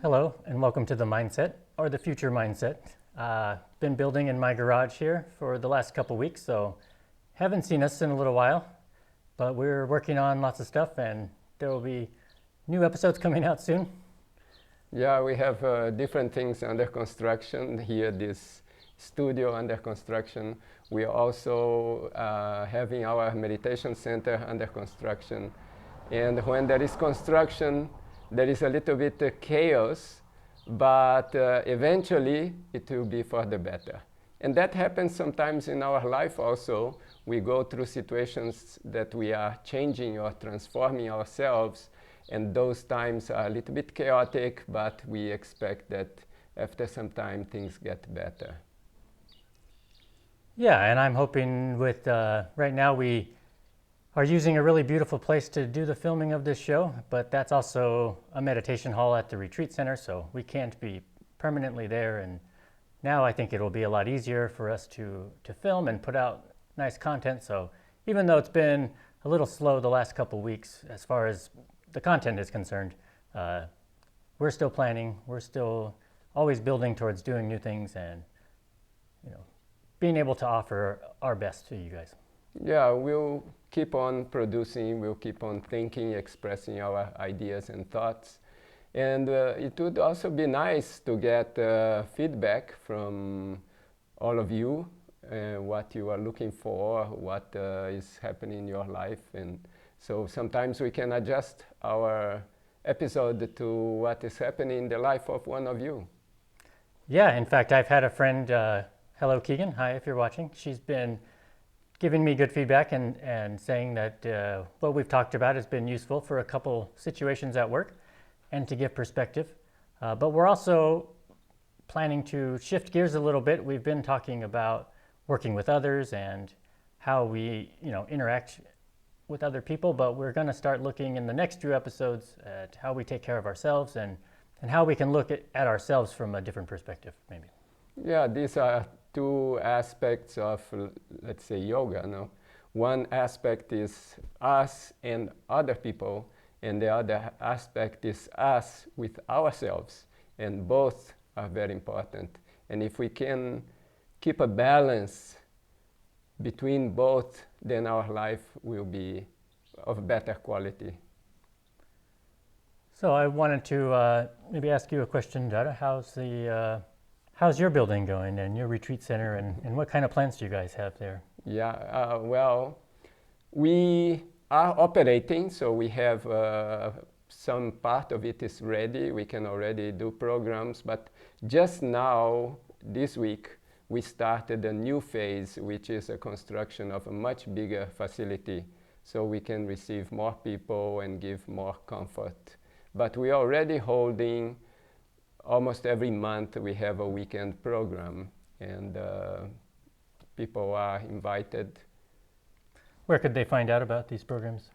Hello, and welcome to the Mindset, or the Future Mindset. Been building in my garage here for the last couple weeks, so haven't seen us in a little while, but we're working on lots of stuff, and there will be new episodes coming out soon. Yeah, we have different things under construction here. This studio under construction. We are also having our meditation center under construction. And when there is construction, there is a little bit chaos, but eventually it will be for the better. And that happens sometimes in our life also. We go through situations that we are changing or transforming ourselves, and those times are a little bit chaotic, but we expect that after some time things get better. Yeah, and I'm hoping with, right now we are using a really beautiful place to do the filming of this show, but that's also a meditation hall at the retreat center, so we can't be permanently there. And now I think it'll be a lot easier for us to film and put out nice content. So even though it's been a little slow the last couple weeks as far as the content is concerned, we're still planning. We're still always building towards doing new things and being able to offer our best to you guys. Yeah, we'll keep on producing, we'll keep on thinking, expressing our ideas and thoughts. And it would also be nice to get feedback from all of you, what you are looking for, what is happening in your life. And so sometimes we can adjust our episode to what is happening in the life of one of you. Yeah, in fact, I've had a friend, hello Keegan, hi if you're watching, she's been giving me good feedback and saying that what we've talked about has been useful for a couple situations at work and to give perspective. But we're also planning to shift gears a little bit. We've been talking about working with others and how we interact with other people, but we're going to start looking in the next few episodes at how we take care of ourselves and how we can look at ourselves from a different perspective, maybe. Yeah, these are two aspects of, let's say, yoga. No? One aspect is us and other people, and the other aspect is us with ourselves, and both are very important. And if we can keep a balance between both, then our life will be of better quality. So I wanted to maybe ask you a question, Dada. How's your building going and your retreat center, and what kind of plans do you guys have there? Yeah, well, we are operating, so we have some part of it is ready. We can already do programs, but just now, this week, we started a new phase, which is a construction of a much bigger facility, so we can receive more people and give more comfort. But we are already holding almost every month we have a weekend program, and people are invited. Where could they find out about these programs?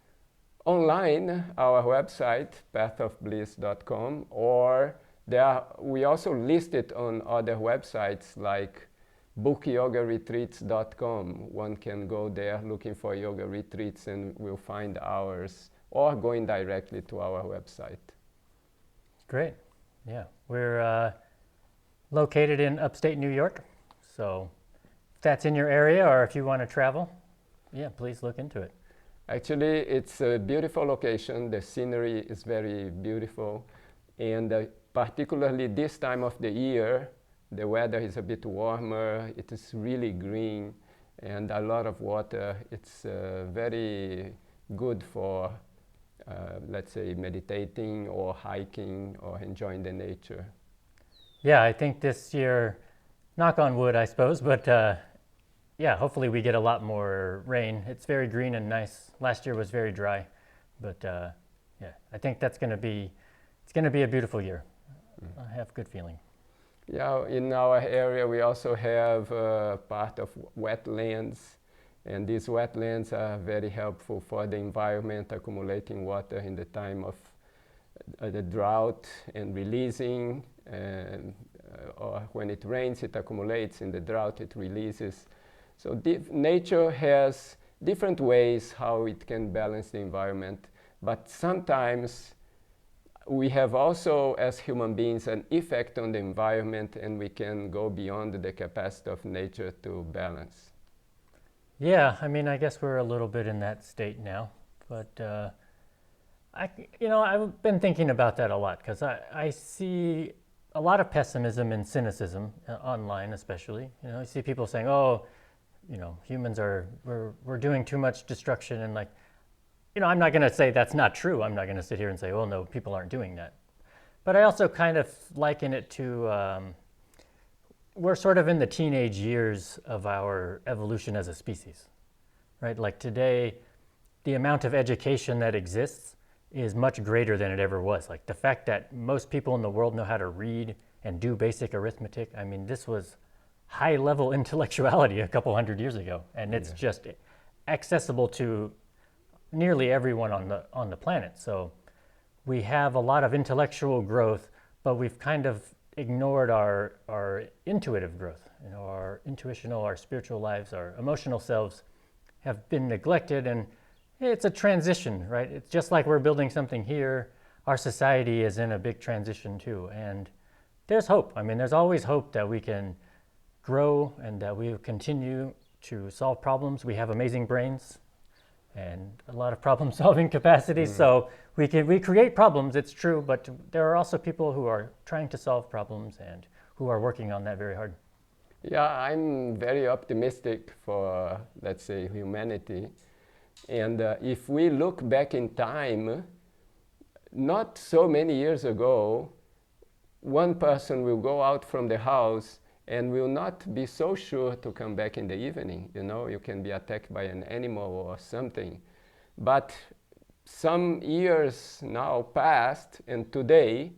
Online, our website, pathofbliss.com, or we also list it on other websites like bookyogaretreats.com. One can go there looking for yoga retreats and will find ours, or going directly to our website. Great. Yeah, we're located in upstate New York, so if that's in your area or if you want to travel, yeah, please look into it. Actually, it's a beautiful location. The scenery is very beautiful, and particularly this time of the year, the weather is a bit warmer. It is really green and a lot of water. It's very good for let's say meditating or hiking or enjoying the nature. Yeah, I think this year, knock on wood I suppose, but yeah, hopefully we get a lot more rain. It's very green and nice. Last year was very dry, but yeah, I think it's going to be a beautiful year. I have a good feeling. Yeah, in our area we also have part of wetlands. And these wetlands are very helpful for the environment, accumulating water in the time of the drought and releasing. Or when it rains, it accumulates. In the drought, it releases. So nature has different ways how it can balance the environment. But sometimes we have also, as human beings, an effect on the environment, and we can go beyond the capacity of nature to balance. Yeah, I mean, I guess we're a little bit in that state now, but I've been thinking about that a lot because I see a lot of pessimism and cynicism online, especially. I see people saying, "Oh, humans we're doing too much destruction," and like, I'm not going to say that's not true. I'm not going to sit here and say, "Oh no, people aren't doing that," but I also kind of liken it to we're sort of in the teenage years of our evolution as a species, right? Like today, the amount of education that exists is much greater than it ever was. Like the fact that most people in the world know how to read and do basic arithmetic. I mean, this was high level intellectuality a couple hundred years ago, and it's just accessible to nearly everyone on the planet. So we have a lot of intellectual growth, but we've kind of ignored our intuitive growth. Our intuitional, our spiritual lives, our emotional selves have been neglected, and it's a transition, right? It's just like we're building something here. Our society is in a big transition too, and there's hope. I mean, there's always hope that we can grow and that we continue to solve problems. We have amazing brains and a lot of problem-solving capacity. So we create problems, it's true, but there are also people who are trying to solve problems and who are working on that very hard. Yeah, I'm very optimistic for, let's say, humanity. And if we look back in time, not so many years ago, one person will go out from the house and will not be so sure to come back in the evening. You can be attacked by an animal or something. But some years now passed, and today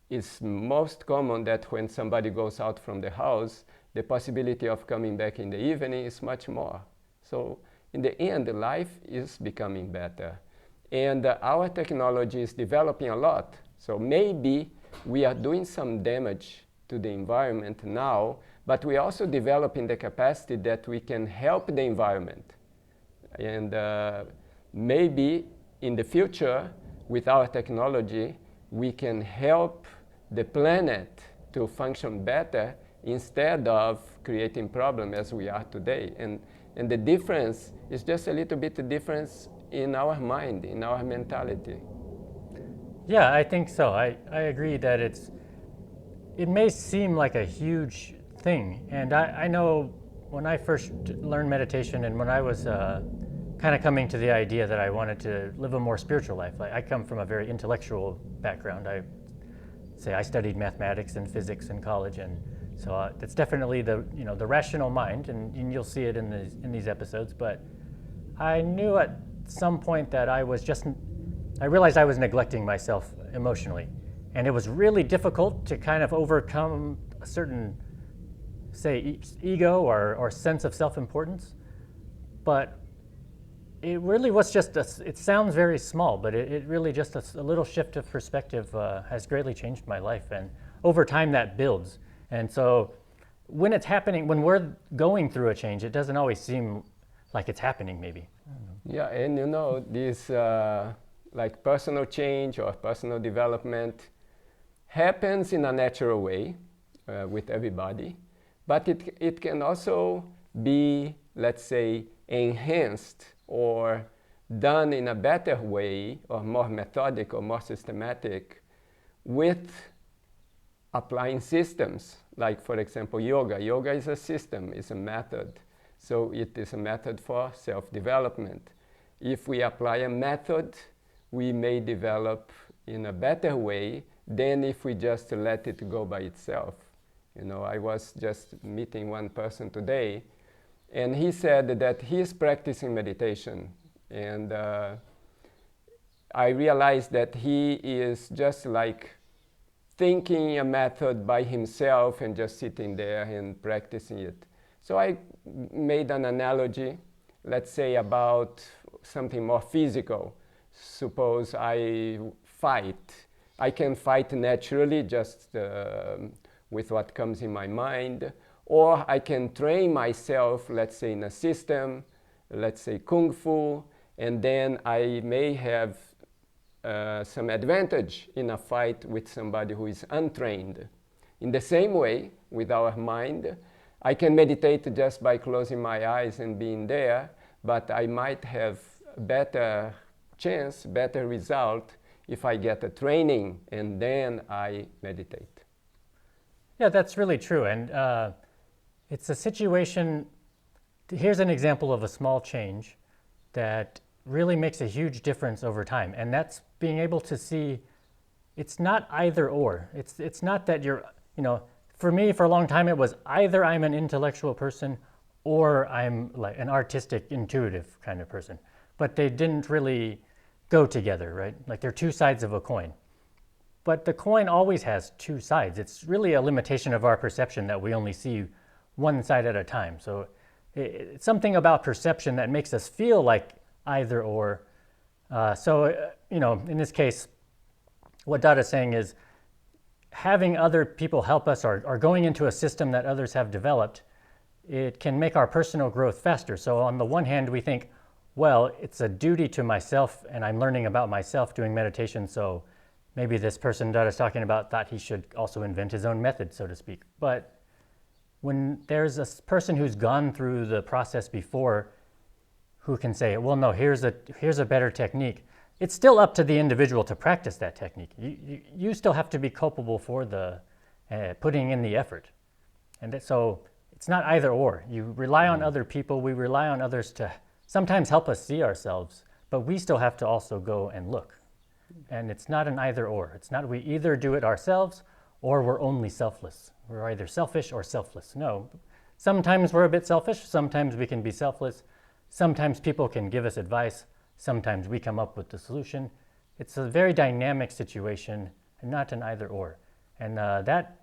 it's most common that when somebody goes out from the house, the possibility of coming back in the evening is much more. So in the end, life is becoming better. And our technology is developing a lot. So maybe we are doing some damage to the environment now, but we're also developing the capacity that we can help the environment. And maybe in the future, with our technology, we can help the planet to function better instead of creating problems as we are today. And the difference is just a little bit the difference in our mind, in our mentality. Yeah, I think so. I agree that it may seem like a huge thing. And I know when I first learned meditation and when I was kind of coming to the idea that I wanted to live a more spiritual life, like I come from a very intellectual background. I studied mathematics and physics in college, and so it's definitely the rational mind, and you'll see it in these episodes. But I knew at some point that I realized I was neglecting myself emotionally. And it was really difficult to kind of overcome a certain, say, ego or sense of self-importance. But it really was just, it sounds very small, but it really just a little shift of perspective has greatly changed my life. And over time that builds. And so when it's happening, when we're going through a change, it doesn't always seem like it's happening maybe. Yeah, and this like personal change or personal development happens in a natural way with everybody, but it can also be, let's say, enhanced or done in a better way or more methodical, more systematic with applying systems. Like, for example, yoga. Yoga is a system, is a method. So it is a method for self-development. If we apply a method, we may develop in a better way than if we just let it go by itself. I was just meeting one person today, and he said that he's practicing meditation. And I realized that he is just like thinking a method by himself and just sitting there and practicing it. So I made an analogy, let's say, about something more physical. Suppose I fight. I can fight naturally just with what comes in my mind, or I can train myself, let's say, in a system, let's say Kung Fu, and then I may have some advantage in a fight with somebody who is untrained. In the same way, with our mind, I can meditate just by closing my eyes and being there, but I might have better chance, better result if I get a training and then I meditate. Yeah, that's really true. And it's a situation, here's an example of a small change that really makes a huge difference over time. And that's being able to see it's not either or. It's not that you're, for me, for a long time, it was either I'm an intellectual person or I'm like an artistic, intuitive kind of person. But they didn't really go together, right? Like they're two sides of a coin. But the coin always has two sides. It's really a limitation of our perception that we only see one side at a time. So it's something about perception that makes us feel like either or. In this case, what Dada's saying is having other people help us or going into a system that others have developed, it can make our personal growth faster. So on the one hand, we think, well, it's a duty to myself and I'm learning about myself doing meditation, so maybe this person Dada's talking about thought he should also invent his own method, so to speak. But when there's a person who's gone through the process before who can say, well, no, here's a better technique, it's still up to the individual to practice that technique. You still have to be culpable for the putting in the effort. And so it's not either or. You rely on other people, we rely on others to sometimes help us see ourselves, but we still have to also go and look. And it's not an either or. It's not we either do it ourselves or we're only selfless. We're either selfish or selfless. No. Sometimes we're a bit selfish, sometimes we can be selfless, sometimes people can give us advice, sometimes we come up with the solution. It's a very dynamic situation and not an either or. And that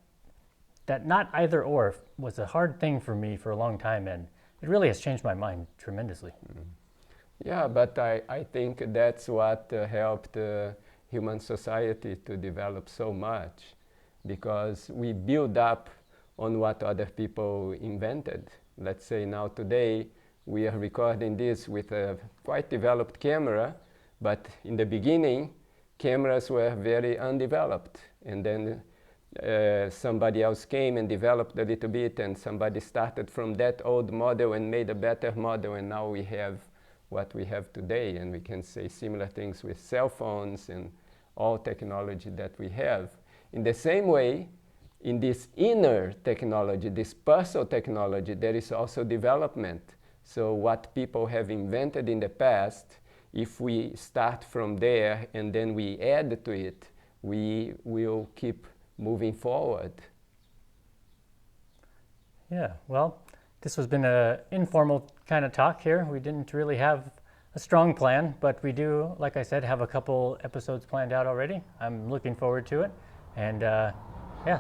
not either or was a hard thing for me for a long time, and it really has changed my mind tremendously. Yeah, but I think that's what helped human society to develop so much, because we build up on what other people invented. Let's say now today we are recording this with a quite developed camera, but in the beginning cameras were very undeveloped, and then somebody else came and developed a little bit, and somebody started from that old model and made a better model, and now we have what we have today. And we can say similar things with cell phones and all technology that we have. In the same way, in this inner technology, this personal technology, there is also development. So what people have invented in the past, if we start from there and then we add to it, we will keep moving forward. Yeah, well, this has been an informal kind of talk here. We didn't really have a strong plan, but we do, like I said, have a couple episodes planned out already. I'm looking forward to it. And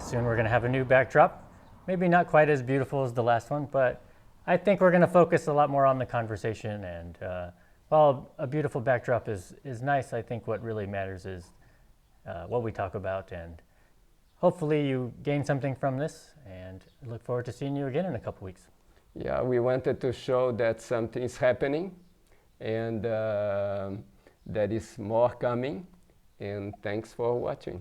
soon we're going to have a new backdrop. Maybe not quite as beautiful as the last one, but I think we're going to focus a lot more on the conversation. And while a beautiful backdrop is nice, I think what really matters is what we talk about. And hopefully you gain something from this, and I look forward to seeing you again in a couple weeks. Yeah, we wanted to show that something is happening and that is more coming. And thanks for watching.